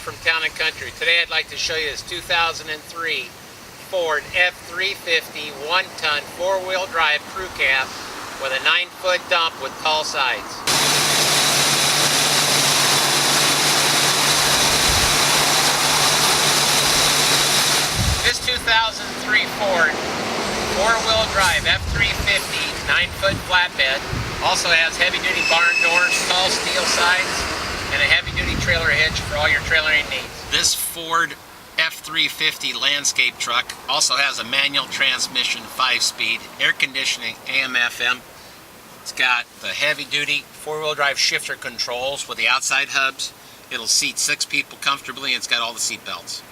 from Town & Country. Today I'd like to show you this 2003 Ford F350 1-ton 4-wheel drive crew cab with a 9-foot dump with tall sides. This 2003 Ford 4-wheel drive F350 9-foot flatbed also has heavy-duty barn doors, tall steel sides, and a heavy-duty trailer hitch for all your trailering needs. This Ford F350 landscape truck also has a manual transmission, 5-speed, air conditioning, AM/FM. It's got the heavy-duty 4-wheel drive shifter controls with the outside hubs. It'll seat 6 people comfortably, and it's got all the seat belts.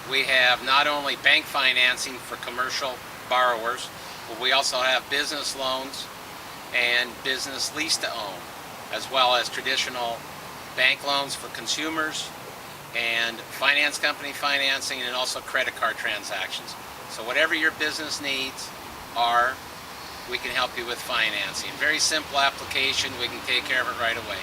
We have not only bank financing for commercial borrowers, but we also have business loans and business lease to own, as well as traditional bank loans for consumers and finance company financing, and also credit card transactions. So whatever your business needs are, we can help you with financing. Very simple application. We can take care of it right away.